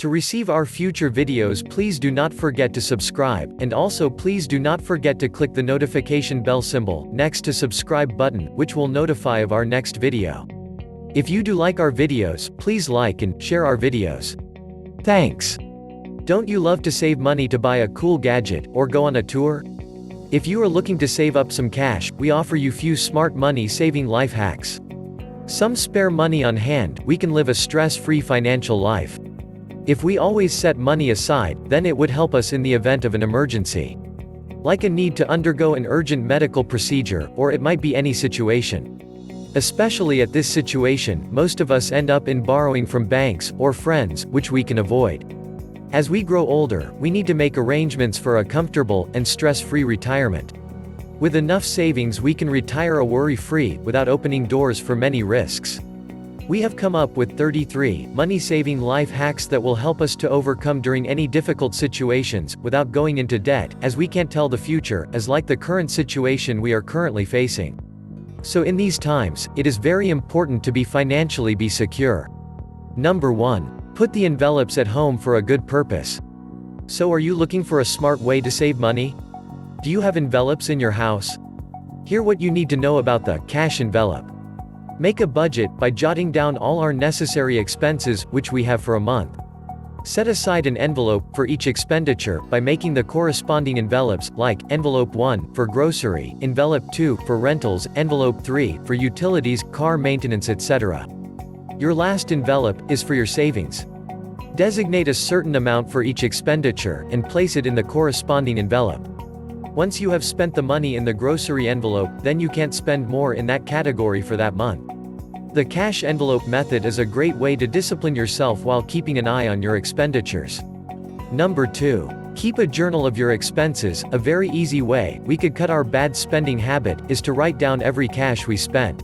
To receive our future videos, please do not forget to subscribe, and also please do not forget to click the notification bell symbol next to subscribe button, which will notify of our next video. If you do like our videos, please like and share our videos. Thanks. Don't you love to save money to buy a cool gadget, or go on a tour? If you are looking to save up some cash, we offer you few smart money-saving life hacks. Some spare money on hand, we can live a stress-free financial life. If we always set money aside, then it would help us in the event of an emergency. Like a need to undergo an urgent medical procedure, or it might be any situation. Especially at this situation, most of us end up in borrowing from banks, or friends, which we can avoid. As we grow older, we need to make arrangements for a comfortable and stress-free retirement. With enough savings we can retire a worry-free, without opening doors for many risks. We have come up with 33 money-saving life hacks that will help us to overcome during any difficult situations, without going into debt, as we can't tell the future, as like the current situation we are currently facing. So in these times, it is very important to be financially secure. Number 1. Put the envelopes at home for a good purpose. So are you looking for a smart way to save money? Do you have envelopes in your house? Hear what you need to know about the cash envelope. Make a budget by jotting down all our necessary expenses, which we have for a month. Set aside an envelope for each expenditure by making the corresponding envelopes, like envelope 1 for grocery, envelope 2 for rentals, envelope 3 for utilities, car maintenance, etc. Your last envelope is for your savings. Designate a certain amount for each expenditure and place it in the corresponding envelope. Once you have spent the money in the grocery envelope, then you can't spend more in that category for that month. The cash envelope method is a great way to discipline yourself while keeping an eye on your expenditures. Number 2. Keep a journal of your expenses. A very easy way we could cut our bad spending habit is to write down every cash we spent.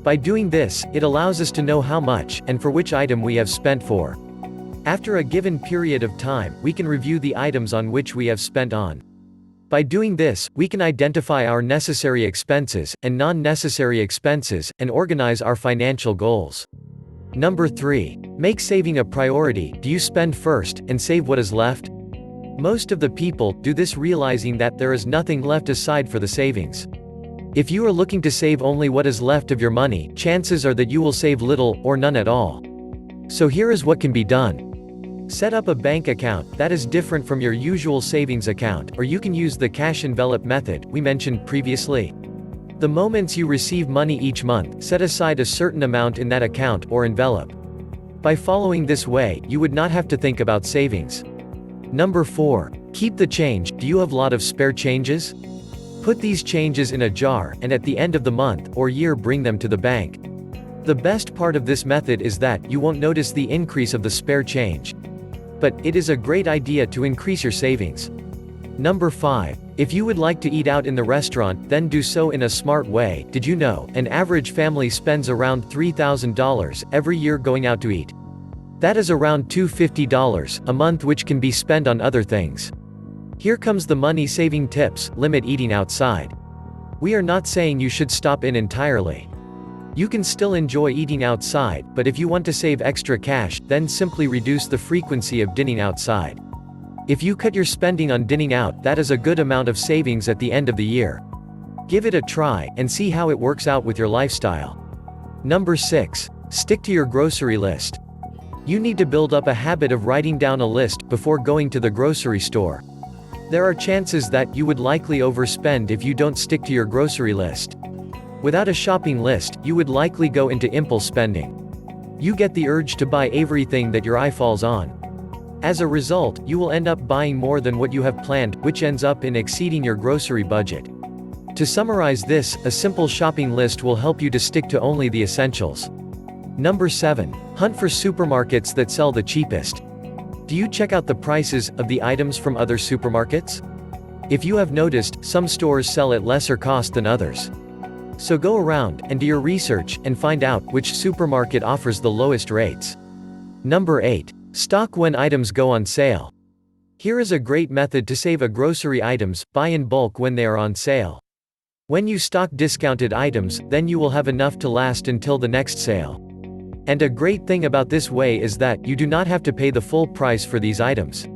By doing this, it allows us to know how much, and for which item we have spent for. After a given period of time, we can review the items on which we have spent on. By doing this, we can identify our necessary expenses, and non-necessary expenses, and organize our financial goals. Number 3. Make saving a priority. Do you spend first, and save what is left? Most of the people do this realizing that there is nothing left aside for the savings. If you are looking to save only what is left of your money, chances are that you will save little, or none at all. So here is what can be done. Set up a bank account that is different from your usual savings account, or you can use the cash envelope method we mentioned previously. The moments you receive money each month, set aside a certain amount in that account or envelope. By following this way, you would not have to think about savings. Number 4. Keep the change. Do you have a lot of spare changes? Put these changes in a jar, and at the end of the month or year bring them to the bank. The best part of this method is that you won't notice the increase of the spare change. But it is a great idea to increase your savings. Number 5. If you would like to eat out in the restaurant, then do so in a smart way. Did you know, an average family spends around $3,000 every year going out to eat? That is around $250 a month, which can be spent on other things. Here comes the money-saving tips. Limit eating outside. We are not saying you should stop in entirely. You can still enjoy eating outside, but if you want to save extra cash, then simply reduce the frequency of dining outside. If you cut your spending on dining out, that is a good amount of savings at the end of the year. Give it a try, and see how it works out with your lifestyle. Number 6. Stick to your grocery list. You need to build up a habit of writing down a list before going to the grocery store. There are chances that you would likely overspend if you don't stick to your grocery list. Without a shopping list, you would likely go into impulse spending. You get the urge to buy everything that your eye falls on. As a result, you will end up buying more than what you have planned, which ends up in exceeding your grocery budget. To summarize this, a simple shopping list will help you to stick to only the essentials. Number 7. Hunt for supermarkets that sell the cheapest. Do you check out the prices of the items from other supermarkets? If you have noticed, some stores sell at lesser cost than others. So go around and do your research and find out which supermarket offers the lowest rates. Number 8. Stock when items go on sale. Here is a great method to save grocery items. Buy in bulk when they are on sale. When you stock discounted items, then you will have enough to last until the next sale. And a great thing about this way is that you do not have to pay the full price for these items.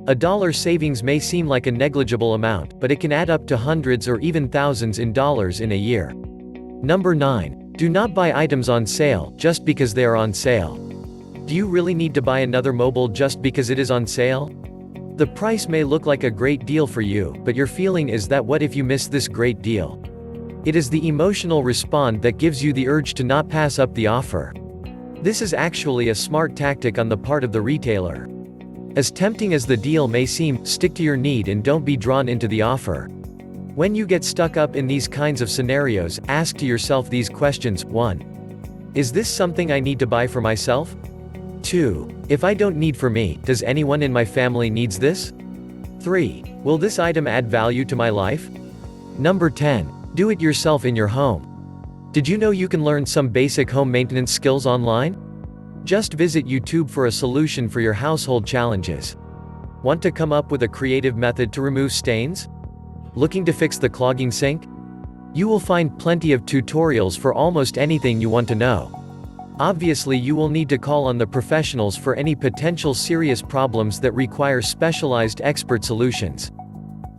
A dollar savings may seem like a negligible amount, but it can add up to hundreds or even thousands in dollars in a year. Number 9. Do not buy items on sale, just because they are on sale. Do you really need to buy another mobile just because it is on sale? The price may look like a great deal for you, but your feeling is that what if you miss this great deal? It is the emotional response that gives you the urge to not pass up the offer. This is actually a smart tactic on the part of the retailer. As tempting as the deal may seem, stick to your need and don't be drawn into the offer. When you get stuck up in these kinds of scenarios, ask to yourself these questions. 1. Is this something I need to buy for myself? 2. If I don't need for me, does anyone in my family needs this? 3. Will this item add value to my life? Number 10. Do it yourself in your home. Did you know you can learn some basic home maintenance skills online? Just visit YouTube for a solution for your household challenges. Want to come up with a creative method to remove stains? Looking to fix the clogging sink? You will find plenty of tutorials for almost anything you want to know. Obviously, you will need to call on the professionals for any potential serious problems that require specialized expert solutions.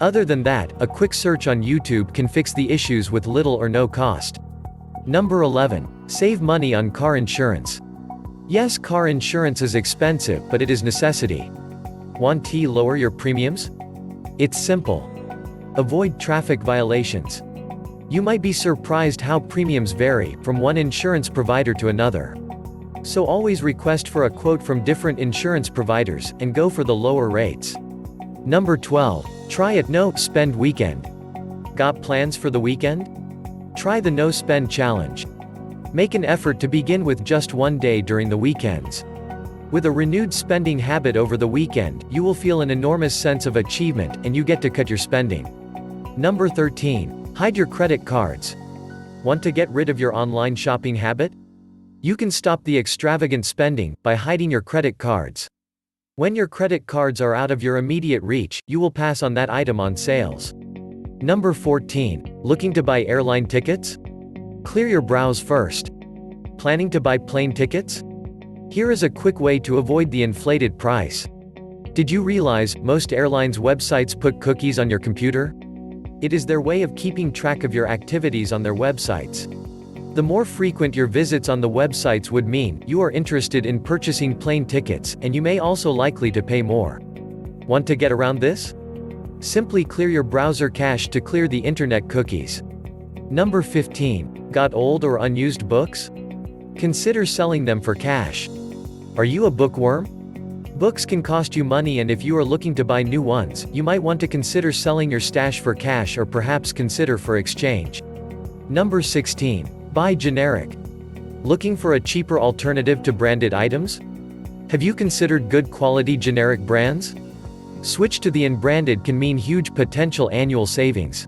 Other than that, a quick search on YouTube can fix the issues with little or no cost. Number 11. Save money on car insurance. Yes, car insurance is expensive, but it is necessity. Want to lower your premiums? It's simple. Avoid traffic violations. You might be surprised how premiums vary from one insurance provider to another. So always request for a quote from different insurance providers, and go for the lower rates. Number 12. Try a no-spend weekend. Got plans for the weekend? Try the no-spend challenge. Make an effort to begin with just one day during the weekends. With a renewed spending habit over the weekend, you will feel an enormous sense of achievement, and you get to cut your spending. Number 13. Hide your credit cards. Want to get rid of your online shopping habit? You can stop the extravagant spending by hiding your credit cards. When your credit cards are out of your immediate reach, you will pass on that item on sales. Number 14. Looking to buy airline tickets? Clear your browse first. Planning to buy plane tickets? Here is a quick way to avoid the inflated price. Did you realize most airlines' websites put cookies on your computer? It is their way of keeping track of your activities on their websites. The more frequent your visits on the websites would mean you are interested in purchasing plane tickets, and you may also likely to pay more. Want to get around this? Simply clear your browser cache to clear the internet cookies. Number 15. Got old or unused books? Consider selling them for cash. Are you a bookworm? Books can cost you money, and if you are looking to buy new ones, you might want to consider selling your stash for cash, or perhaps consider for exchange. Number 16. Buy generic. Looking for a cheaper alternative to branded items? Have you considered good quality generic brands? Switch to the unbranded can mean huge potential annual savings.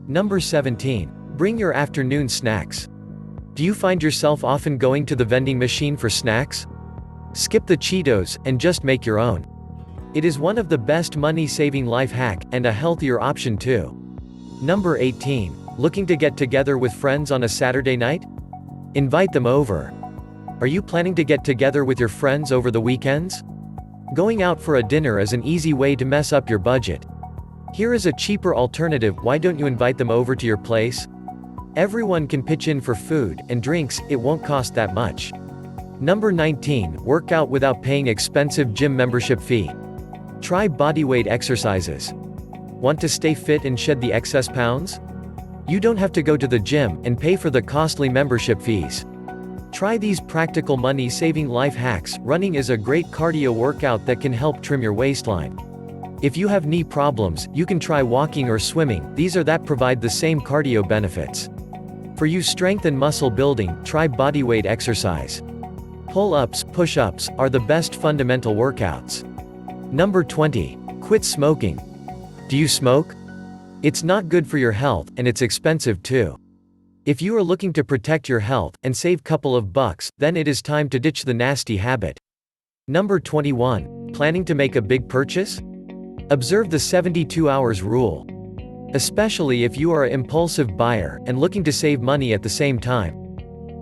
Number 17. Bring your afternoon snacks. Do you find yourself often going to the vending machine for snacks? Skip the Cheetos, and just make your own. It is one of the best money-saving life hack, and a healthier option too. Number 18. Looking to get together with friends on a Saturday night? Invite them over. Are you planning to get together with your friends over the weekends? Going out for a dinner is an easy way to mess up your budget. Here is a cheaper alternative. Why don't you invite them over to your place? Everyone can pitch in for food and drinks, it won't cost that much. Number 19. Work out without paying expensive gym membership fee. Try bodyweight exercises. Want to stay fit and shed the excess pounds? You don't have to go to the gym and pay for the costly membership fees. Try these practical money-saving life hacks. Running is a great cardio workout that can help trim your waistline. If you have knee problems, you can try walking or swimming. These are that provide the same cardio benefits. For you strength and muscle building, try bodyweight exercise. Pull-ups, push-ups are the best fundamental workouts. Number 20. Quit smoking. Do you smoke? It's not good for your health, and it's expensive too. If you are looking to protect your health and save couple of bucks, then it is time to ditch the nasty habit. Number 21. Planning to make a big purchase? Observe the 72 hours rule. Especially if you are an impulsive buyer and looking to save money at the same time.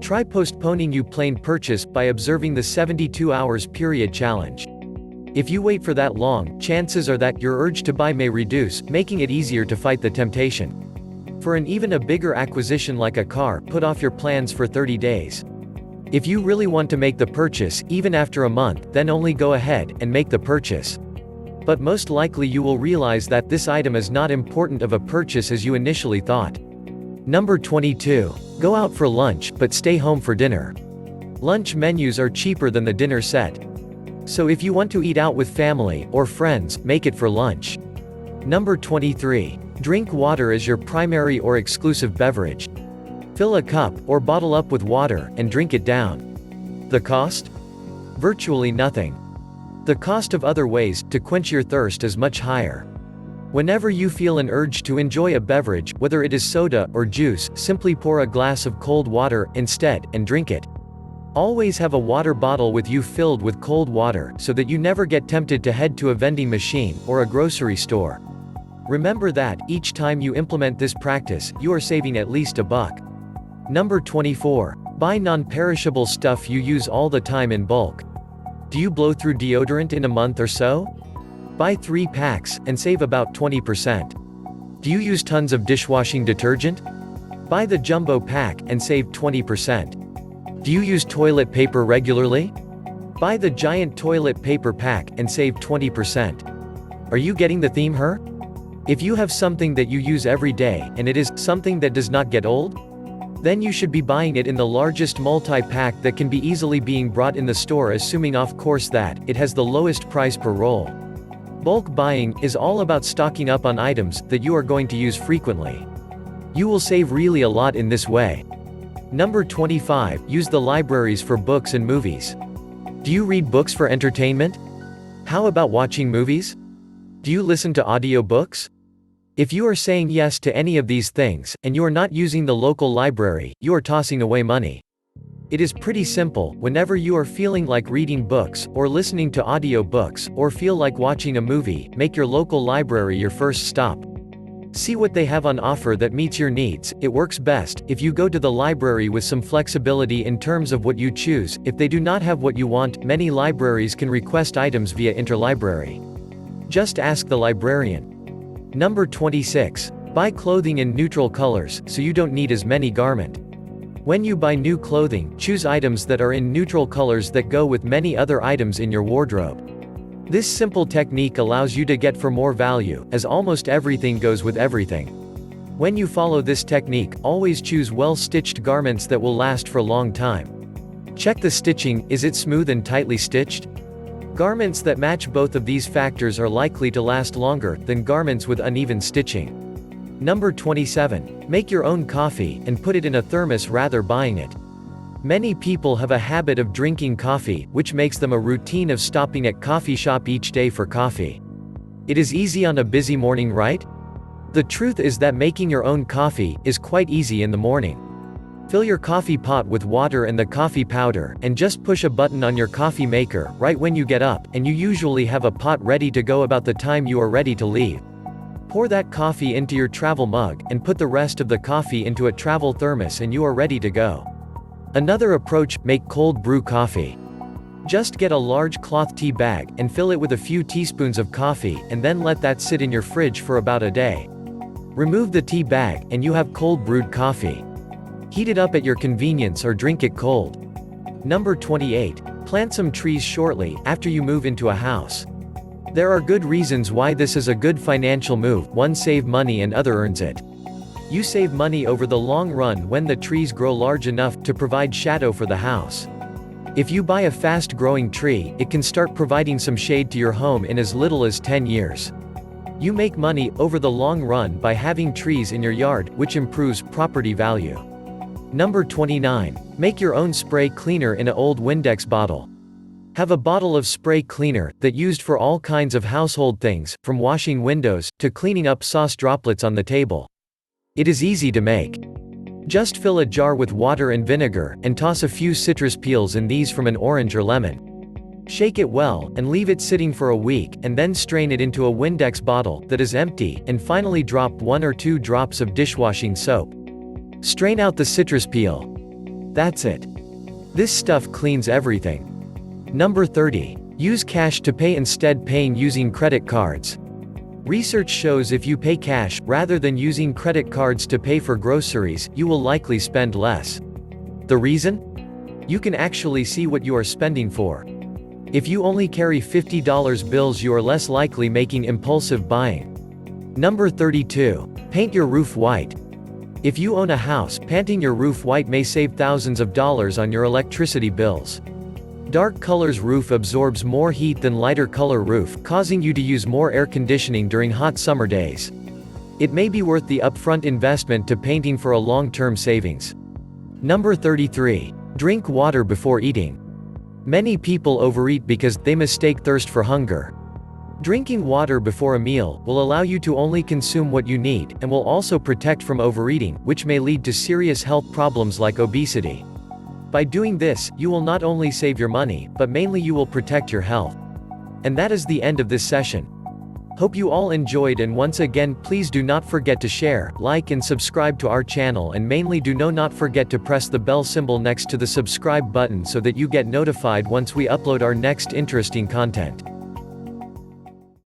Try postponing your planned purchase by observing the 72 hours period challenge. If you wait for that long, chances are that your urge to buy may reduce, making it easier to fight the temptation. For an even a bigger acquisition like a car, put off your plans for 30 days. If you really want to make the purchase, even after a month, then only go ahead and make the purchase. But most likely you will realize that this item is not important of a purchase as you initially thought. Number 22. Go out for lunch, but stay home for dinner. Lunch menus are cheaper than the dinner set. So if you want to eat out with family or friends, make it for lunch. Number 23. Drink water as your primary or exclusive beverage. Fill a cup or bottle up with water and drink it down. The cost? Virtually nothing. The cost of other ways to quench your thirst is much higher. Whenever you feel an urge to enjoy a beverage, whether it is soda or juice, simply pour a glass of cold water instead and drink it. Always have a water bottle with you filled with cold water so that you never get tempted to head to a vending machine or a grocery store. Remember that each time you implement this practice, you are saving at least $1. Number 24. Buy non-perishable stuff you use all the time in bulk. Do you blow through deodorant in a month or so? Buy 3 packs and save about 20%. Do you use tons of dishwashing detergent? Buy the jumbo pack and save 20%. Do you use toilet paper regularly? Buy the giant toilet paper pack and save 20%. Are you getting the theme here? If you have something that you use every day, and it is something that does not get old, then you should be buying it in the largest multi-pack that can be easily being brought in the store, assuming of course that it has the lowest price per roll. Bulk buying is all about stocking up on items that you are going to use frequently. You will save really a lot in this way. Number 25. Use the libraries for books and movies. Do you read books for entertainment? How about watching movies? Do you listen to audiobooks? If you are saying yes to any of these things, and you are not using the local library, you are tossing away money. It is pretty simple. Whenever you are feeling like reading books, or listening to audiobooks, or feel like watching a movie, make your local library your first stop. See what they have on offer that meets your needs. It works best if you go to the library with some flexibility in terms of what you choose. If they do not have what you want, many libraries can request items via interlibrary. Just ask the librarian. Number 26. Buy clothing in neutral colors, so you don't need as many garments. When you buy new clothing, choose items that are in neutral colors that go with many other items in your wardrobe. This simple technique allows you to get for more value, as almost everything goes with everything. When you follow this technique, always choose well-stitched garments that will last for a long time. Check the stitching. Is it smooth and tightly stitched? Garments that match both of these factors are likely to last longer than garments with uneven stitching. Number 27. Make your own coffee and put it in a thermos rather buying it. Many people have a habit of drinking coffee, which makes them a routine of stopping at coffee shop each day for coffee. It is easy on a busy morning, right? The truth is that making your own coffee is quite easy in the morning. Fill your coffee pot with water and the coffee powder, and just push a button on your coffee maker right when you get up, and you usually have a pot ready to go about the time you are ready to leave. Pour that coffee into your travel mug, and put the rest of the coffee into a travel thermos and you are ready to go. Another approach, make cold brew coffee. Just get a large cloth tea bag, and fill it with a few teaspoons of coffee, and then let that sit in your fridge for about a day. Remove the tea bag, and you have cold brewed coffee. Heat it up at your convenience or drink it cold. Number 28. Plant some trees shortly after you move into a house. There are good reasons why this is a good financial move. One, save money, and other, earns it. You save money over the long run when the trees grow large enough to provide shadow for the house. If you buy a fast-growing tree, it can start providing some shade to your home in as little as 10 years. You make money over the long run by having trees in your yard, which improves property value. Number 29. Make your own spray cleaner in an old Windex bottle. Have a bottle of spray cleaner that used for all kinds of household things, from washing windows to cleaning up sauce droplets on the table. It is easy to make. Just fill a jar with water and vinegar, and toss a few citrus peels in these from an orange or lemon. Shake it well, and leave it sitting for a week, and then strain it into a Windex bottle that is empty, and finally drop 1 or 2 drops of dishwashing soap. Strain out the citrus peel. That's it. This stuff cleans everything. Number 30. Use cash to pay instead paying using credit cards. Research shows if you pay cash, rather than using credit cards to pay for groceries, you will likely spend less. The reason? You can actually see what you are spending for. If you only carry $50 bills, you are less likely making impulsive buying. Number 32. Paint your roof white. If you own a house, painting your roof white may save thousands of dollars on your electricity bills. Dark color's roof absorbs more heat than lighter color roof, causing you to use more air conditioning during hot summer days. It may be worth the upfront investment to painting for a long-term savings. Number 33. Drink water before eating. Many people overeat because they mistake thirst for hunger. Drinking water before a meal will allow you to only consume what you need, and will also protect from overeating, which may lead to serious health problems like obesity. By doing this, you will not only save your money, but mainly you will protect your health. And that is the end of this session. Hope you all enjoyed, and once again please do not forget to share, like and subscribe to our channel, and mainly do not forget to press the bell symbol next to the subscribe button so that you get notified once we upload our next interesting content.